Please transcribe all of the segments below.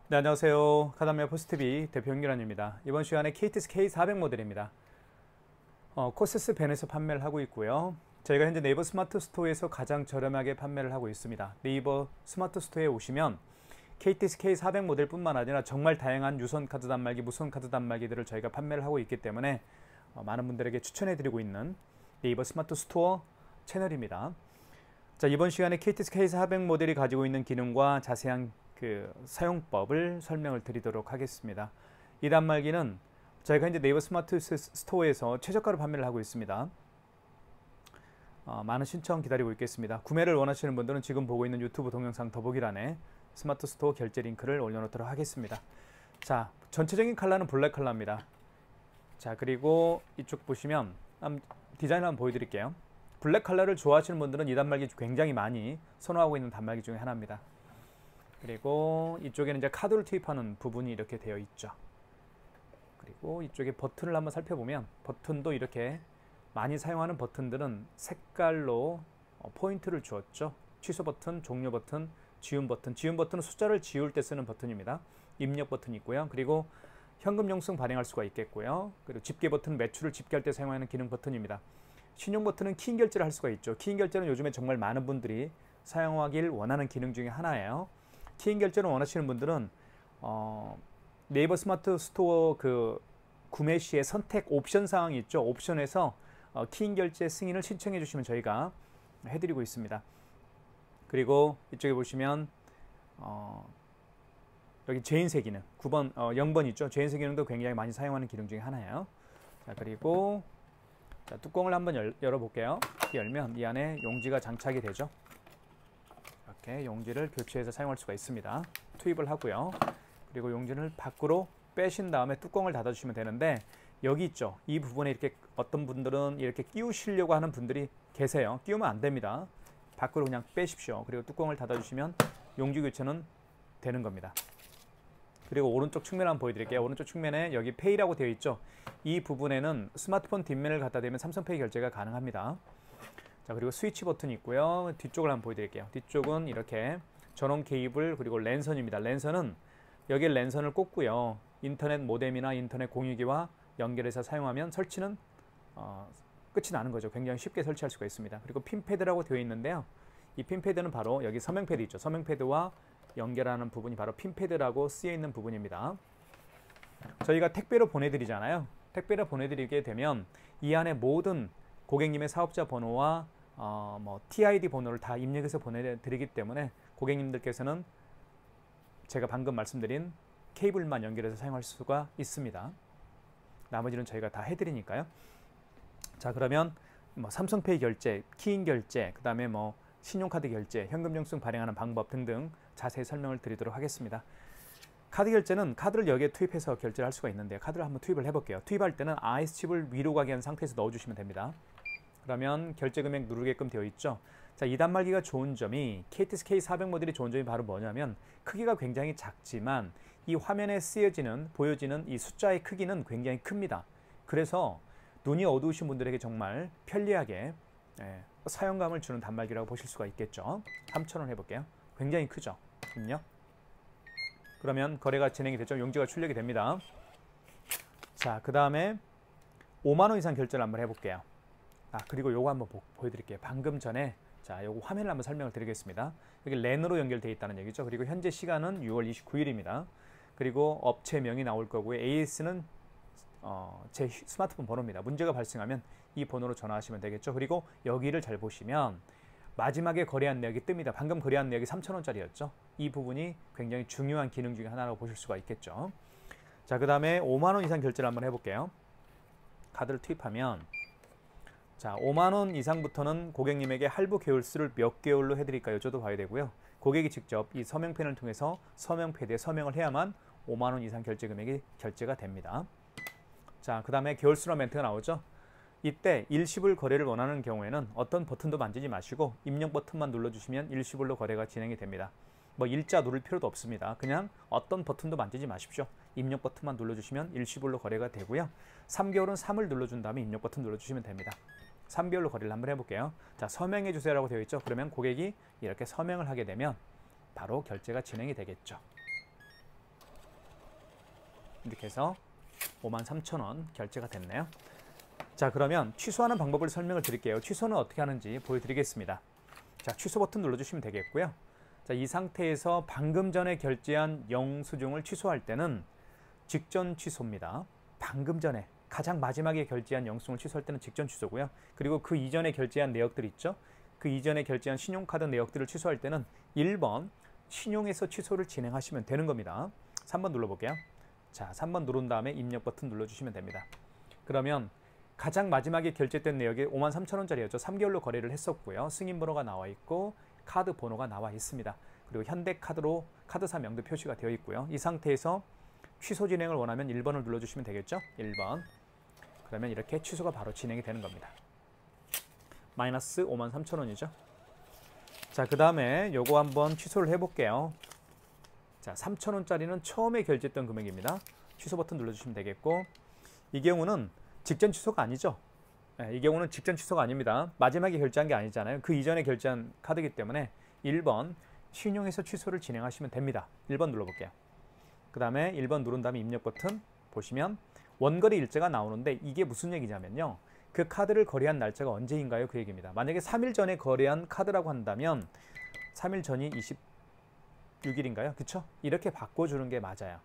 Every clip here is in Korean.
네, 안녕하세요. 카다미아 포스트비 대표 윤기란입니다. 이번 시간에 KTX K400 모델입니다. 코세스 벤에서 판매를 하고 있고요. 저희가 현재 네이버 스마트 스토어에서 가장 저렴하게 판매를 하고 있습니다. 네이버 스마트 스토어에 오시면 KTX K400 모델뿐만 아니라 정말 다양한 유선 카드 단말기, 무선 카드 단말기들을 저희가 판매를 하고 있기 때문에 많은 분들에게 추천해드리고 있는 네이버 스마트 스토어 채널입니다. 자, 이번 시간에 KTX K400 모델이 가지고 있는 기능과 자세한 사용법을 설명을 드리도록 하겠습니다. 이 단말기는 저희가 현재 네이버 스마트 스토어에서 최저가로 판매를 하고 있습니다. 많은 신청 기다리고 있겠습니다. 구매를 원하시는 분들은 지금 보고 있는 유튜브 동영상 더보기란에 스마트 스토어 결제 링크를 올려놓도록 하겠습니다. 자, 전체적인 컬러는 블랙 컬러입니다. 자, 그리고 이쪽 보시면 디자인을 한번 보여드릴게요. 블랙 컬러를 좋아하시는 분들은 이 단말기 굉장히 많이 선호하고 있는 단말기 중에 하나입니다. 그리고 이쪽에는 이제 카드를 투입하는 부분이 이렇게 되어 있죠. 그리고 이쪽에 버튼을 한번 살펴보면 버튼도 이렇게 많이 사용하는 버튼들은 색깔로 포인트를 주었죠. 취소 버튼, 종료 버튼, 지운 버튼. 지운 버튼은 숫자를 지울 때 쓰는 버튼입니다. 입력 버튼이 있고요. 그리고 현금 영수증 발행할 수가 있겠고요. 그리고 집계 버튼, 매출을 집계할 때 사용하는 기능 버튼입니다. 신용 버튼은 키인 결제를 할 수가 있죠. 키인 결제는 요즘에 정말 많은 분들이 사용하길 원하는 기능 중에 하나예요. 키인 결제를 원하시는 분들은 네이버 스마트 스토어 구매 시에 선택 옵션 사항이 있죠. 옵션에서 키인 결제 승인을 신청해 주시면 저희가 해드리고 있습니다. 그리고 이쪽에 보시면 여기 재인쇄 기능 9번 0번 있죠. 재인쇄 기능도 굉장히 많이 사용하는 기능 중에 하나예요. 자, 그리고 뚜껑을 한번 열어볼게요. 열면 이 안에 용지가 장착이 되죠. 이렇게 용지를 교체해서 사용할 수가 있습니다. 투입을 하고요. 그리고 용지를 밖으로 빼신 다음에 뚜껑을 닫아주시면 되는데 여기 있죠. 이 부분에 이렇게 어떤 분들은 이렇게 끼우시려고 하는 분들이 계세요. 끼우면 안 됩니다. 밖으로 그냥 빼십시오. 그리고 뚜껑을 닫아주시면 용지 교체는 되는 겁니다. 그리고 오른쪽 측면 한번 보여드릴게요. 오른쪽 측면에 여기 페이라고 되어 있죠. 이 부분에는 스마트폰 뒷면을 갖다 대면 삼성페이 결제가 가능합니다. 자, 그리고 스위치 버튼이 있고요. 뒤쪽을 한번 보여드릴게요. 뒤쪽은 이렇게 전원 케이블 그리고 랜선입니다. 랜선은 여기에 랜선을 꽂고요. 인터넷 모뎀이나 인터넷 공유기와 연결해서 사용하면 설치는 끝이 나는 거죠. 굉장히 쉽게 설치할 수가 있습니다. 그리고 핀패드라고 되어 있는데요. 이 핀패드는 바로 여기 서명패드 있죠. 서명패드와 연결하는 부분이 바로 핀패드라고 쓰여 있는 부분입니다. 저희가 택배로 보내드리잖아요. 택배로 보내드리게 되면 이 안에 모든 고객님의 사업자 번호와 TID 번호를 다 입력해서 보내드리기 때문에 고객님들께서는 제가 방금 말씀드린 케이블만 연결해서 사용할 수가 있습니다. 나머지는 저희가 다 해드리니까요. 자, 그러면 삼성페이 결제, 키인 결제, 그 다음에 신용카드 결제, 현금 영수증 발행하는 방법 등등 자세히 설명을 드리도록 하겠습니다. 카드 결제는 카드를 여기에 투입해서 결제를 할 수가 있는데 카드를 한번 투입을 해볼게요. 투입할 때는 IS칩을 위로 가게 한 상태에서 넣어주시면 됩니다. 그러면 결제 금액 누르게끔 되어 있죠. 자, 이 단말기가 좋은 점이 KTX K400 모델이 좋은 점이 바로 뭐냐면 크기가 굉장히 작지만 이 화면에 보여지는 이 숫자의 크기는 굉장히 큽니다. 그래서 눈이 어두우신 분들에게 정말 편리하게 사용감을 주는 단말기라고 보실 수가 있겠죠. 3,000원 해볼게요. 굉장히 크죠. 입력. 그러면 거래가 진행이 되죠. 용지가 출력이 됩니다. 자, 그 다음에 5만원 이상 결제를 한번 해볼게요. 그리고 요거 한번 보여드릴게요. 방금 전에 요거 화면을 한번 설명을 드리겠습니다. 여기 랜으로 연결되어 있다는 얘기죠. 그리고 현재 시간은 6월 29일입니다. 그리고 업체명이 나올 거고요. AS는 제 스마트폰 번호입니다. 문제가 발생하면 이 번호로 전화하시면 되겠죠. 그리고 여기를 잘 보시면 마지막에 거래한 내역이 뜹니다. 방금 거래한 내역이 3,000원짜리였죠. 이 부분이 굉장히 중요한 기능 중에 하나라고 보실 수가 있겠죠. 자, 그 다음에 5만원 이상 결제를 한번 해볼게요. 카드를 투입하면 자, 5만원 이상부터는 고객님에게 할부 개월수를 몇 개월로 해드릴까요? 여쭤도 봐야 되고요. 고객이 직접 이 서명펜을 통해서 서명패드에 서명을 해야만 5만원 이상 결제 금액이 결제가 됩니다. 자, 그 다음에 개월수라 멘트가 나오죠. 이때 일시불 거래를 원하는 경우에는 어떤 버튼도 만지지 마시고 입력 버튼만 눌러주시면 일시불로 거래가 진행이 됩니다. 일자 누를 필요도 없습니다. 그냥 어떤 버튼도 만지지 마십시오. 입력 버튼만 눌러주시면 일시불로 거래가 되고요. 3개월은 3을 눌러준 다음에 입력 버튼 눌러주시면 됩니다. 3개월로 거래를 한번 해볼게요. 자, 서명해 주세요라고 되어 있죠. 그러면 고객이 이렇게 서명을 하게 되면 바로 결제가 진행이 되겠죠. 이렇게 해서 53,000원 결제가 됐네요. 자, 그러면 취소하는 방법을 설명을 드릴게요. 취소는 어떻게 하는지 보여드리겠습니다. 자, 취소 버튼 눌러주시면 되겠고요. 자, 이 상태에서 방금 전에 결제한 영수증을 취소할 때는 직전 취소입니다. 방금 전에 가장 마지막에 결제한 영수증을 취소할 때는 직전 취소고요. 그리고 그 이전에 결제한 내역들 있죠. 그 이전에 결제한 신용카드 내역들을 취소할 때는 1번 신용에서 취소를 진행하시면 되는 겁니다. 3번 눌러볼게요. 자, 3번 누른 다음에 입력 버튼 눌러주시면 됩니다. 그러면 가장 마지막에 결제된 내역이 53,000원짜리였죠. 3개월로 거래를 했었고요. 승인번호가 나와 있고 카드 번호가 나와 있습니다. 그리고 현대카드로 카드사 명도 표시가 되어 있고요. 이 상태에서 취소 진행을 원하면 1번을 눌러주시면 되겠죠. 1번. 그러면 이렇게 취소가 바로 진행이 되는 겁니다. 마이너스 53,000원이죠. 자, 그 다음에 요거 한번 취소를 해볼게요. 자, 3,000원짜리는 처음에 결제했던 금액입니다. 취소 버튼 눌러주시면 되겠고, 이 경우는 직전 취소가 아니죠. 이 경우는 직전 취소가 아닙니다. 마지막에 결제한 게 아니잖아요. 그 이전에 결제한 카드이기 때문에 1번 신용에서 취소를 진행하시면 됩니다. 1번 눌러볼게요. 그 다음에 1번 누른 다음에 입력 버튼 보시면 원거래 일자가 나오는데 이게 무슨 얘기냐면요. 그 카드를 거래한 날짜가 언제인가요? 그 얘기입니다. 만약에 3일 전에 거래한 카드라고 한다면 3일 전이 26일인가요? 그쵸? 이렇게 바꿔주는 게 맞아요.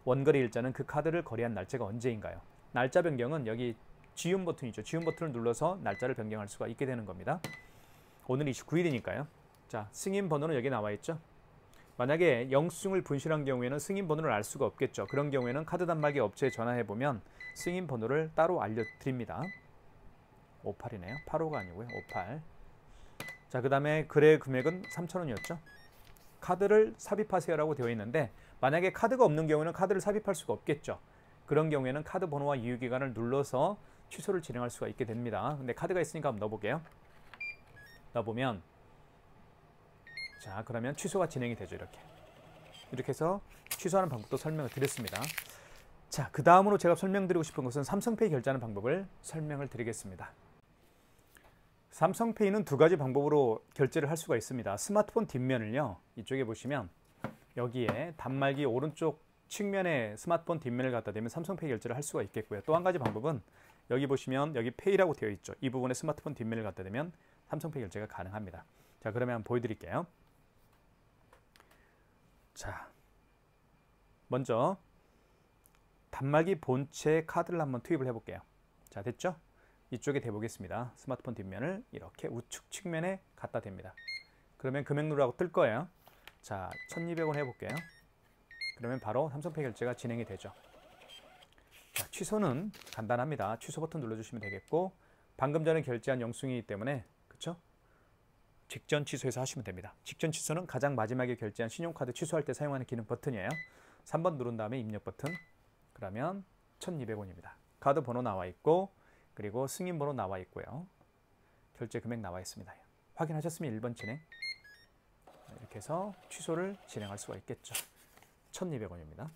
원거래 일자는 그 카드를 거래한 날짜가 언제인가요? 날짜 변경은 여기 지운 버튼이죠. 지운 버튼을 눌러서 날짜를 변경할 수가 있게 되는 겁니다. 오늘 29일이니까요. 자, 승인 번호는 여기 나와 있죠. 만약에 영수증을 분실한 경우에는 승인 번호를 알 수가 없겠죠. 그런 경우에는 카드 단말기 업체에 전화해 보면 승인 번호를 따로 알려드립니다. 58이네요. 85가 아니고요. 58. 자, 그 다음에 거래 금액은 3,000원이었죠. 카드를 삽입하세요라고 되어 있는데 만약에 카드가 없는 경우는 카드를 삽입할 수가 없겠죠. 그런 경우에는 카드 번호와 이유기간을 눌러서 취소를 진행할 수가 있게 됩니다. 근데 카드가 있으니까 한번 넣어볼게요. 넣어보면 자, 그러면 취소가 진행이 되죠. 이렇게 해서 취소하는 방법도 설명을 드렸습니다. 자, 그 다음으로 제가 설명드리고 싶은 것은 삼성페이 결제하는 방법을 설명을 드리겠습니다. 삼성페이는 두 가지 방법으로 결제를 할 수가 있습니다. 스마트폰 뒷면을요, 이쪽에 보시면 여기에 단말기 오른쪽 측면에 스마트폰 뒷면을 갖다 대면 삼성페이 결제를 할 수가 있겠고요. 또 한 가지 방법은 여기 보시면 여기 페이라고 되어 있죠. 이 부분에 스마트폰 뒷면을 갖다 대면 삼성페이 결제가 가능합니다. 자, 그러면 한번 보여드릴게요. 자, 먼저 단말기 본체 카드를 한번 투입을 해볼게요. 자, 됐죠? 이쪽에 대보겠습니다. 스마트폰 뒷면을 이렇게 우측 측면에 갖다 댑니다. 그러면 금액 누르라고 뜰 거예요. 자, 1,200원 해볼게요. 그러면 바로 삼성페이 결제가 진행이 되죠. 자, 취소는 간단합니다. 취소 버튼 눌러주시면 되겠고 방금 전에 결제한 영수증이기 때문에 그쵸? 직전 취소해서 하시면 됩니다. 직전 취소는 가장 마지막에 결제한 신용카드 취소할 때 사용하는 기능 버튼이에요. 3번 누른 다음에 입력 버튼. 그러면 1,200원입니다. 카드 번호 나와 있고 그리고 승인 번호 나와 있고요. 결제 금액 나와 있습니다. 확인하셨으면 1번 진행. 이렇게 해서 취소를 진행할 수가 있겠죠. 1,200원입니다.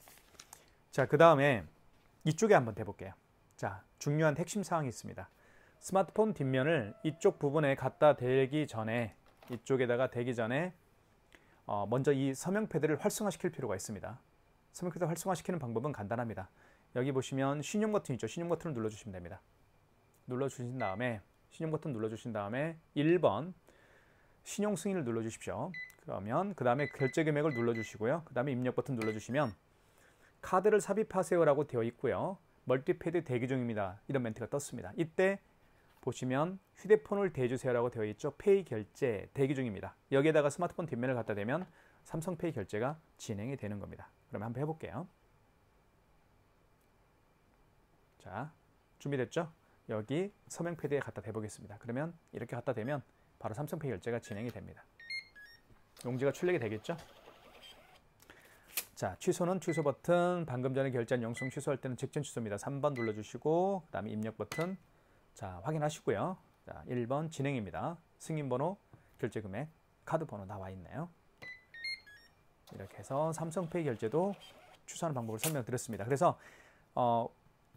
자, 그 다음에 이쪽에 한번 대볼게요. 자, 중요한 핵심 사항이 있습니다. 스마트폰 뒷면을 이쪽 부분에 갖다 대기 전에 이쪽에다가 대기 전에 먼저 이 서명 패드를 활성화시킬 필요가 있습니다. 서명 패드 활성화시키는 방법은 간단합니다. 여기 보시면 신용 버튼 있죠. 신용 버튼을 눌러주시면 됩니다. 눌러주신 다음에 신용 버튼 눌러주신 다음에 1번 신용 승인을 눌러주십시오. 그러면 그 다음에 결제 금액을 눌러주시고요. 그 다음에 입력 버튼 눌러주시면 카드를 삽입하세요라고 되어 있고요. 멀티패드 대기 중입니다. 이런 멘트가 떴습니다. 이때 보시면 휴대폰을 대주세요라고 되어 있죠. 페이 결제 대기 중입니다. 여기에다가 스마트폰 뒷면을 갖다 대면 삼성페이 결제가 진행이 되는 겁니다. 그러면 한번 해볼게요. 자, 준비됐죠? 여기 서명 패드에 갖다 대보겠습니다. 그러면 이렇게 갖다 대면 바로 삼성페이 결제가 진행이 됩니다. 용지가 출력이 되겠죠? 자, 취소는 취소 버튼, 방금 전에 결제한 영수증 취소할 때는 직전 취소입니다. 3번 눌러주시고 그 다음에 입력 버튼. 자, 확인하시고요. 자, 1번 진행입니다. 승인번호, 결제금액, 카드 번호 나와 있네요. 이렇게 해서 삼성페이 결제도 취소하는 방법을 설명드렸습니다. 그래서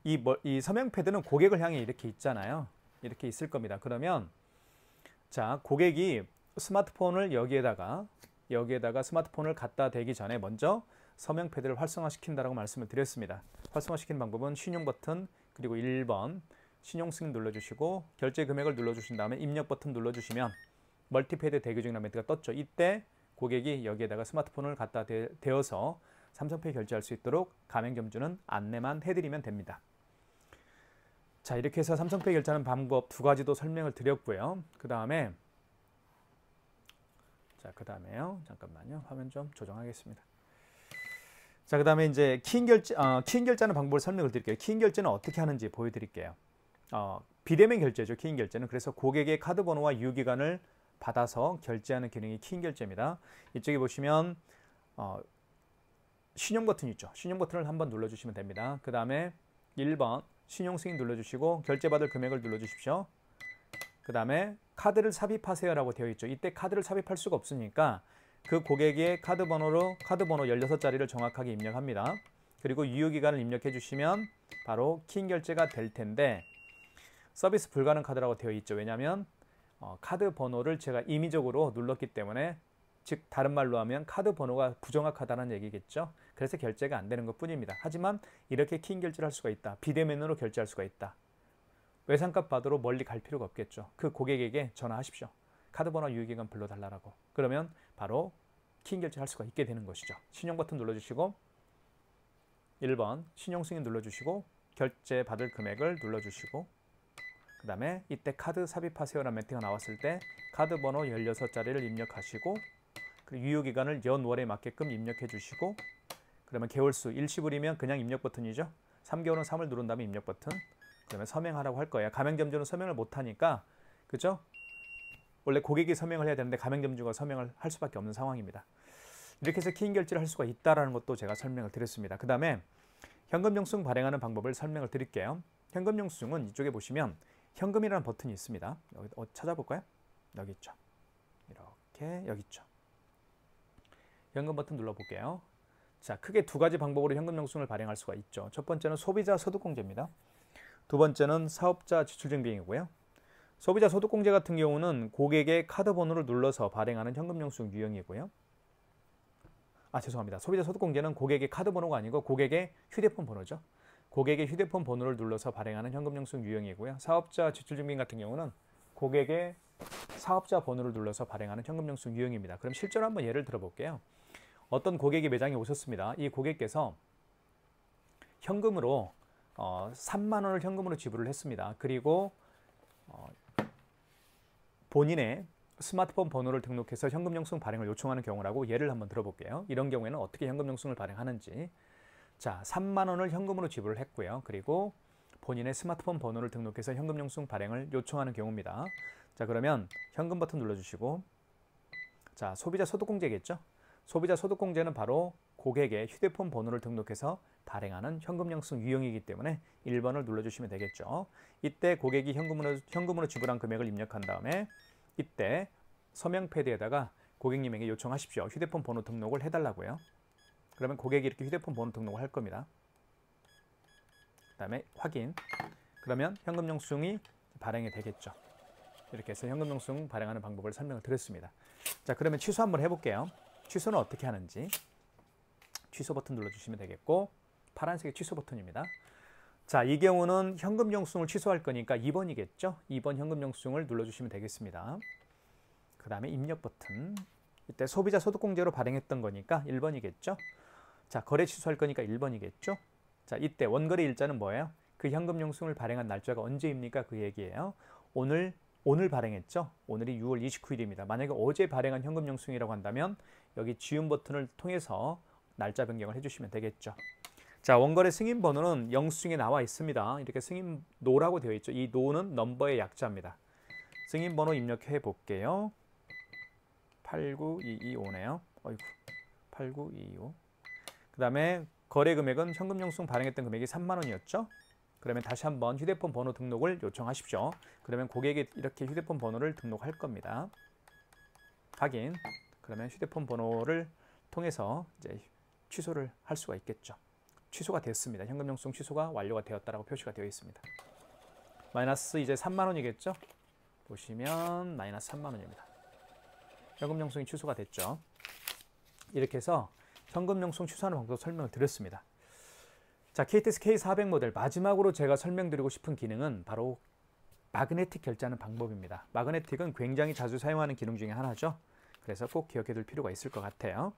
이 서명 패드는 고객을 향해 이렇게 있잖아요. 이렇게 있을 겁니다. 그러면 자, 고객이 스마트폰을 여기에다가 스마트폰을 갖다 대기 전에 먼저 서명 패드를 활성화시킨다라고 말씀을 드렸습니다. 활성화시키는 방법은 신용 버튼 그리고 1번 신용 승인 눌러주시고 결제 금액을 눌러주신 다음에 입력 버튼 눌러주시면 멀티패드 대기 중이라는 멘트가 떴죠. 이때 고객이 여기에다가 스마트폰을 갖다 대어서 삼성페이 결제할 수 있도록 가맹점주는 안내만 해드리면 됩니다. 자, 이렇게 해서 삼성페이 결제하는 방법 두 가지도 설명을 드렸고요. 그 다음에요. 잠깐만요. 화면 좀 조정하겠습니다. 자, 그 다음에 이제 키인 결제하는 방법을 설명을 드릴게요. 키인 결제는 어떻게 하는지 보여드릴게요. 비대면 결제죠. 키인 결제는. 그래서 고객의 카드 번호와 유효기간을 받아서 결제하는 기능이 키인 결제입니다. 이쪽에 보시면 신용 버튼 있죠. 신용 버튼을 한번 눌러주시면 됩니다. 그 다음에 1번 신용 승인 눌러주시고 결제받을 금액을 눌러주십시오. 그 다음에 카드를 삽입하세요 라고 되어 있죠. 이때 카드를 삽입할 수가 없으니까 그 고객의 카드 번호 16자리를 정확하게 입력합니다. 그리고 유효기간을 입력해 주시면 바로 키인 결제가 될 텐데 서비스 불가능 카드라고 되어 있죠. 왜냐하면 카드 번호를 제가 임의적으로 눌렀기 때문에, 즉 다른 말로 하면 카드 번호가 부정확하다는 얘기겠죠. 그래서 결제가 안 되는 것 뿐입니다. 하지만 이렇게 키인 결제를 할 수가 있다. 비대면으로 결제할 수가 있다. 외상값 받으러 멀리 갈 필요가 없겠죠. 그 고객에게 전화하십시오. 카드 번호 유효기간 불러달라고. 그러면 바로 키인 결제를 할 수가 있게 되는 것이죠. 신용 버튼 눌러주시고 1번 신용 승인 눌러주시고 결제 받을 금액을 눌러주시고 그 다음에 이때 카드 삽입하세요라는 멘트가 나왔을 때 카드 번호 16자리를 입력하시고 그리고 유효기간을 연월에 맞게끔 입력해 주시고 그러면 개월수 일시불이면 그냥 입력 버튼이죠. 3개월은 3을 누른 다음에 입력 버튼. 그러면 서명하라고 할 거예요. 가맹점주는 서명을 못하니까, 그죠? 원래 고객이 서명을 해야 되는데 가맹점주가 서명을 할 수밖에 없는 상황입니다. 이렇게 해서 키인 결제를 할 수가 있다는 것도 제가 설명을 드렸습니다. 그 다음에 현금 영수증 발행하는 방법을 설명을 드릴게요. 현금 영수증은 이쪽에 보시면 현금이라는 버튼이 있습니다. 여기 찾아볼까요? 여기 있죠. 이렇게 여기 있죠. 현금 버튼 눌러볼게요. 자, 크게 두 가지 방법으로 현금 영수증을 발행할 수가 있죠. 첫 번째는 소비자 소득공제입니다. 두 번째는 사업자 지출증빙이고요. 소비자 소득공제 같은 경우는 고객의 카드 번호를 눌러서 발행하는 현금 영수증 유형이고요. 죄송합니다. 소비자 소득공제는 고객의 카드 번호가 아니고 고객의 휴대폰 번호죠. 고객의 휴대폰 번호를 눌러서 발행하는 현금 영수증 유형이고요. 사업자 지출증빙 같은 경우는 고객의 사업자 번호를 눌러서 발행하는 현금 영수증 유형입니다. 그럼 실제로 한번 예를 들어볼게요. 어떤 고객이 매장에 오셨습니다. 이 고객께서 현금으로 3만 원을 현금으로 지불을 했습니다. 그리고 본인의 스마트폰 번호를 등록해서 현금 영수증 발행을 요청하는 경우라고 예를 한번 들어볼게요. 이런 경우에는 어떻게 현금 영수증을 발행하는지. 자, 3만 원을 현금으로 지불을 했고요. 그리고 본인의 스마트폰 번호를 등록해서 현금 영수증 발행을 요청하는 경우입니다. 자, 그러면 현금 버튼 눌러주시고, 자, 소비자 소득공제겠죠? 소비자 소득공제는 바로 고객의 휴대폰 번호를 등록해서 발행하는 현금 영수증 유형이기 때문에 1번을 눌러주시면 되겠죠. 이때 고객이 현금으로 지불한 금액을 입력한 다음에 이때 서명 패드에다가 고객님에게 요청하십시오. 휴대폰 번호 등록을 해달라고요. 그러면 고객이 이렇게 휴대폰 번호 등록을 할 겁니다. 그 다음에 확인. 그러면 현금 영수증이 발행이 되겠죠. 이렇게 해서 현금 영수증 발행하는 방법을 설명을 드렸습니다. 자, 그러면 취소 한번 해볼게요. 취소는 어떻게 하는지. 취소 버튼 눌러주시면 되겠고, 파란색의 취소 버튼입니다. 자, 이 경우는 현금 영수증을 취소할 거니까 2번이겠죠. 2번 현금 영수증을 눌러주시면 되겠습니다. 그 다음에 입력 버튼. 이때 소비자 소득공제로 발행했던 거니까 1번이겠죠. 자, 거래 취소할 거니까 1번이겠죠. 자, 이때 원거래 일자는 뭐예요? 그 현금 영수증을 발행한 날짜가 언제입니까? 그 얘기예요. 오늘 발행했죠. 오늘이 6월 29일입니다. 만약에 어제 발행한 현금 영수증이라고 한다면 여기 지운 버튼을 통해서 날짜 변경을 해주시면 되겠죠. 자, 원거래 승인 번호는 영수증에 나와 있습니다. 이렇게 승인 노라고 되어 있죠. 이 노는 넘버의 약자입니다. 승인 번호 입력해 볼게요. 89225네요. 어이구, 89225. 그 다음에 거래 금액은 현금 영수증 발행했던 금액이 3만 원이었죠. 그러면 다시 한번 휴대폰 번호 등록을 요청하십시오. 그러면 고객이 이렇게 휴대폰 번호를 등록할 겁니다. 확인. 그러면 휴대폰 번호를 통해서 이제 취소를 할 수가 있겠죠. 취소가 됐습니다. 현금 영수증 취소가 완료가 되었다라고 표시가 되어 있습니다. 마이너스 이제 3만 원이겠죠. 보시면 마이너스 3만 원입니다. 현금 영수증이 취소가 됐죠. 이렇게 해서 현금영수증 취소하는 방법 설명을 드렸습니다. 자, KTX K400 모델 마지막으로 제가 설명드리고 싶은 기능은 바로 마그네틱 결제하는 방법입니다. 마그네틱은 굉장히 자주 사용하는 기능 중에 하나죠. 그래서 꼭 기억해 둘 필요가 있을 것 같아요.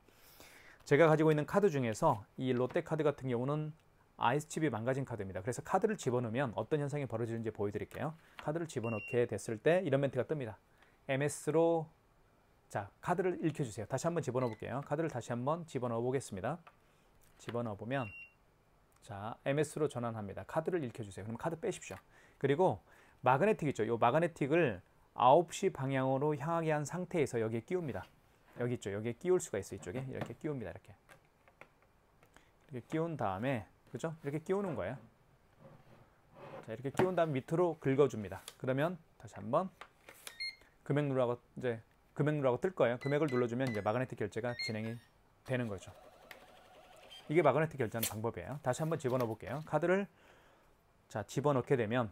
제가 가지고 있는 카드 중에서 이 롯데카드 같은 경우는 아이스칩이 망가진 카드입니다. 그래서 카드를 집어넣으면 어떤 현상이 벌어지는지 보여드릴게요. 카드를 집어넣게 됐을 때 이런 멘트가 뜹니다. MS로 자, 카드를 읽혀주세요. 다시 한번 집어넣어 볼게요. 카드를 다시 한번 집어넣어 보겠습니다. 집어넣어 보면 자, MS로 전환합니다. 카드를 읽혀주세요. 그럼 카드 빼십시오. 그리고 마그네틱 있죠. 이 마그네틱을 9시 방향으로 향하게 한 상태에서 여기에 끼웁니다. 여기 있죠. 여기에 끼울 수가 있어요. 이쪽에 이렇게 끼웁니다. 이렇게 끼운 다음에 그죠? 이렇게 끼우는 거예요. 자, 이렇게 끼운 다음 밑으로 긁어줍니다. 그러면 다시 한번 금액 누르라고 뜰 거예요. 금액을 눌러주면 이제 마그네틱 결제가 진행이 되는 거죠. 이게 마그네틱 결제하는 방법이에요. 다시 한번 집어넣어 볼게요. 카드를 자 집어넣게 되면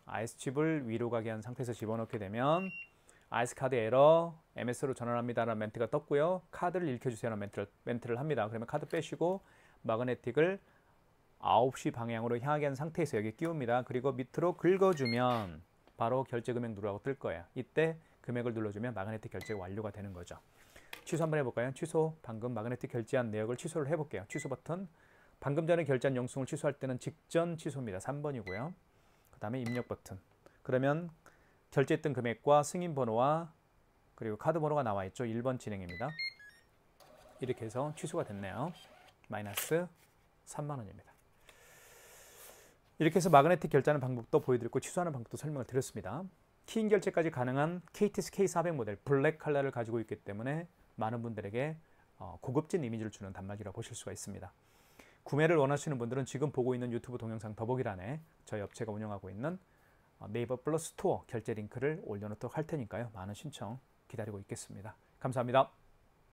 아이스칩을 위로 가게 한 상태에서 집어넣게 되면 아이스카드 에러 MS로 전환합니다라는 멘트가 떴고요. 카드를 읽혀주세요라는 멘트를 합니다. 그러면 카드 빼시고 마그네틱을 9시 방향으로 향하게 한 상태에서 여기 끼웁니다. 그리고 밑으로 긁어주면 바로 결제 금액 누르라고 뜰 거예요. 이때 금액을 눌러주면 마그네틱 결제가 완료가 되는 거죠. 취소 한번 해볼까요? 취소. 방금 마그네틱 결제한 내역을 취소를 해볼게요. 취소 버튼. 방금 전에 결제한 영수증을 취소할 때는 직전 취소입니다. 3번이고요. 그 다음에 입력 버튼. 그러면 결제했던 금액과 승인 번호와 그리고 카드 번호가 나와 있죠. 1번 진행입니다. 이렇게 해서 취소가 됐네요. 마이너스 3만 원입니다. 이렇게 해서 마그네틱 결제하는 방법도 보여드렸고 취소하는 방법도 설명을 드렸습니다. 키인 결제까지 가능한 KTX K400 모델 블랙 컬러를 가지고 있기 때문에 많은 분들에게 고급진 이미지를 주는 단말기라고 보실 수가 있습니다. 구매를 원하시는 분들은 지금 보고 있는 유튜브 동영상 더보기란에 저희 업체가 운영하고 있는 네이버 플러스 스토어 결제 링크를 올려놓도록 할 테니까요. 많은 신청 기다리고 있겠습니다. 감사합니다.